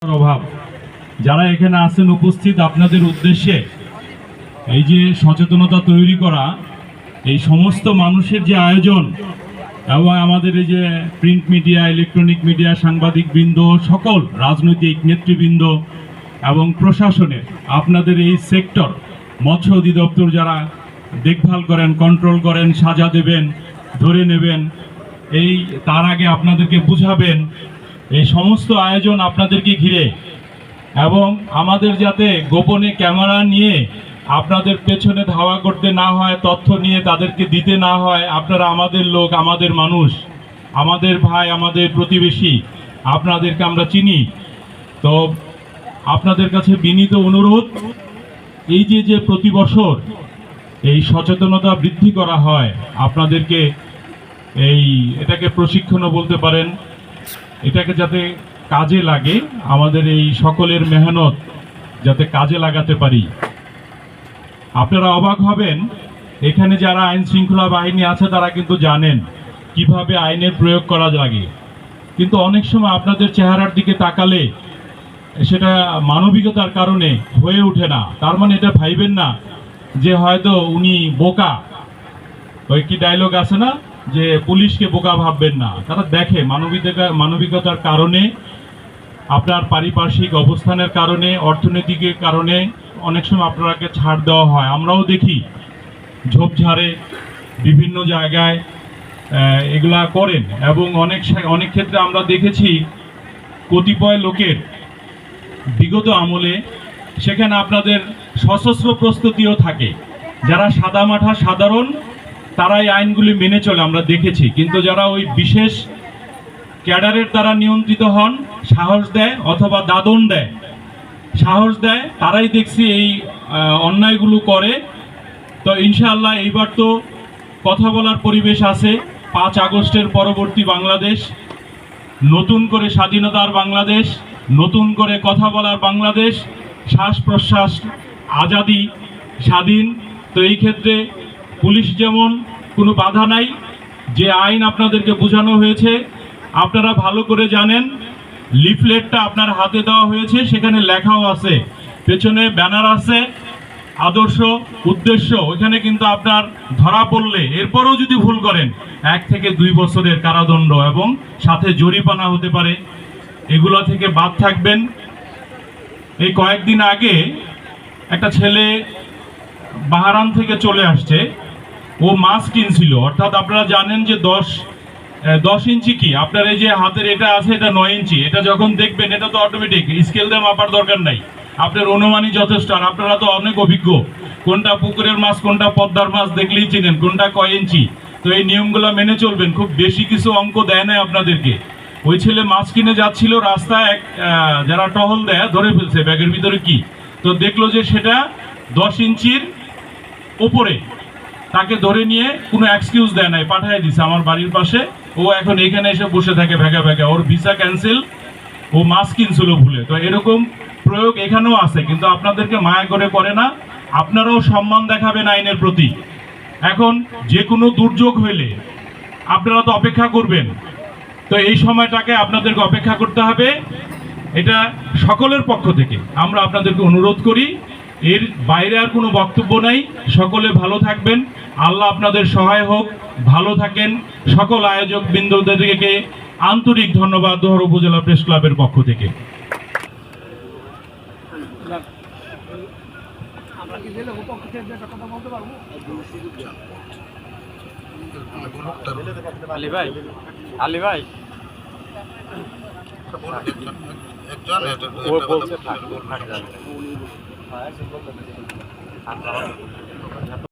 সচেতনতার অভাব। যারা এখানে আছেন উপস্থিত, আপনাদের উদ্দেশ্যে এই যে সচেতনতা তৈরি করা, এই সমস্ত মানুষের যে আয়োজন এবং আমাদের এই যে প্রিন্ট মিডিয়া, ইলেকট্রনিক মিডিয়া, সাংবাদিক বৃন্দ, সকল রাজনৈতিক নেতৃবৃন্দ এবং প্রশাসনের, আপনাদের এই সেক্টর মৎস্য অধিদপ্তর যারা দেখভাল করেন, কন্ট্রোল করেন, সাজা দেবেন, ধরে নেবেন, এই তার আগে আপনাদেরকে বুঝাবেন, এই সমস্ত আয়োজন আপনাদেরকে ঘিরে, এবং আমাদের যাতে গোপনে ক্যামেরা নিয়ে আপনাদের পেছনে ধাওয়া করতে না হয়, তথ্য নিয়ে তাদেরকে দিতে না হয়। আপনারা আমাদের লোক, আমাদের মানুষ, আমাদের ভাই, আমাদের প্রতিবেশী, আপনাদেরকে আমরা চিনি। তো আপনাদের কাছে বিনীত অনুরোধ, এই যে প্রতি বছর এই সচেতনতা বৃদ্ধি করা হয়, আপনাদেরকে এটাকে প্রশিক্ষণও বলতে পারেন, এটাকে যাতে কাজে লাগে, আমাদের এই সকলের মেহনত যাতে কাজে লাগাতে পারি। আপনারা অবাক হবেন, এখানে যারা আইন শৃঙ্খলা বাহিনী আছে তারা কিন্তু জানেন কিভাবে আইনের প্রয়োগ করা লাগে, কিন্তু অনেক সময় আপনাদের চেহারার দিকে তাকালে সেটা মানবিকতার কারণে হয়ে ওঠে না। তার মানে এটা ভাইবেন না যে হয়তো উনি বোকা। ওই কি ডায়লগ আছে না, যে পুলিশকে বোকা ভাববেন না। তারা দেখে মানবিকতার কারণে, আপনার পারিপার্শ্বিক অবস্থানের কারণে, অর্থনৈতিকের কারণে অনেক সময় আপনাকে ছাড় দেওয়া হয়। আমরাও দেখি ঝোপঝাড়ে বিভিন্ন জায়গায় এগুলা করেন, এবং অনেক ক্ষেত্রে আমরা দেখেছি কতিপয় লোকের বিগত আমলে সেখানে আপনাদের সশস্ত্র প্রস্তুতিও থাকে। যারা সাদামাঠা সাধারণ তারাই আইনগুলি মেনে চলে, আমরা দেখেছি। কিন্তু যারা ওই বিশেষ ক্যাডারের দ্বারা নিয়ন্ত্রিত হন, সাহস দেয় অথবা দাদন দেয়, সাহস দেয়, তারাই দেখছি এই অন্যায়গুলো করে। তো ইনশাআল্লাহ এইবার তো কথা বলার পরিবেশ আছে। 5 আগস্টের পরবর্তী বাংলাদেশ, নতুন করে স্বাধীনতার বাংলাদেশ, নতুন করে কথা বলার বাংলাদেশ, শ্বাস প্রশ্বাস আজাদি, স্বাধীন। তো এই ক্ষেত্রে পুলিশ যেমন কোনো বাধা নাই। যে আইন আপনাদেরকে বোঝানো হয়েছে আপনারা ভালো করে জানেন। লিফলেটটা আপনার হাতে দেওয়া হয়েছে, সেখানে লেখাও আছে, পেছনে ব্যানার আছে, আদর্শ উদ্দেশ্য। ওইখানে কিন্তু আপনার ধরা পড়লে, এরপরও যদি ভুল করেন, 1 থেকে 2 বছরের কারাদণ্ড এবং সাথে জরিমানা হতে পারে। এগুলো থেকে বাদ থাকবেন। এই কয়েকদিন আগে একটা ছেলে বাহারান থেকে চলে আসছে, ও মাছ কিনছিল। অর্থাৎ আপনারা জানেন যে 10 ইঞ্চি কি, আপনার এই যে হাতের এটা আছে, এটা 9 ইঞ্চি। এটা যখন দেখবেন, এটা তো অটোমেটিক, স্কেল দিয়ে মাপার দরকার নাই, আপনার অনুমানই যথেষ্ট। আর আপনারা তো অনেক অভিজ্ঞ, কোনটা পুকুরের মাছ, কোনটা পদ্মার মাছ দেখলেই চিনেন, কোনটা কয় ইঞ্চি। তো এই নিয়মগুলো মেনে চলবেন। খুব বেশি কিছু অঙ্ক দেয় না আপনাদেরকে। ওই ছেলে মাছ কিনে যাচ্ছিল, রাস্তায় যারা টহল দেয় ধরে ফেলছে ব্যাগের ভিতরে কি, তো দেখলো যে সেটা 10 ইঞ্চির উপরে। তাকে ধরে নিয়ে কোনো এক্সকিউজ দেয় নাই, পাঠিয়ে দিছে আমার বাড়ির পাশে। ও এখন এখানে এসে বসে থাকে ভেগা ভেগা, ওর ভিসা ক্যান্সেল, ও মাছ কিনছিল ভুলে। তো এরকম প্রয়োগ এখানেও আছে, কিন্তু আপনাদেরকে মায়া করে না। আপনারাও সম্মান দেখাবেন আইনের প্রতি। এখন যে কোনো দুর্যোগ হইলে আপনারা তো অপেক্ষা করবেন, তো এই সময়টাকে আপনাদেরকে অপেক্ষা করতে হবে। এটা সকলের পক্ষ থেকে আমরা আপনাদেরকে অনুরোধ করি। এর বাইরে আর কোনো বক্তব্য নাই। সকলে ভালো থাকবেন, আল্লাহ আপনাদের সহায় হোক, ভালো থাকেন। সকল আয়োজক বৃন্দদেরকে আন্তরিক ধন্যবাদ দোহার উপজেলা প্রেস ক্লাবের পক্ষ থেকে। আলী ভাই ও বলছে থাক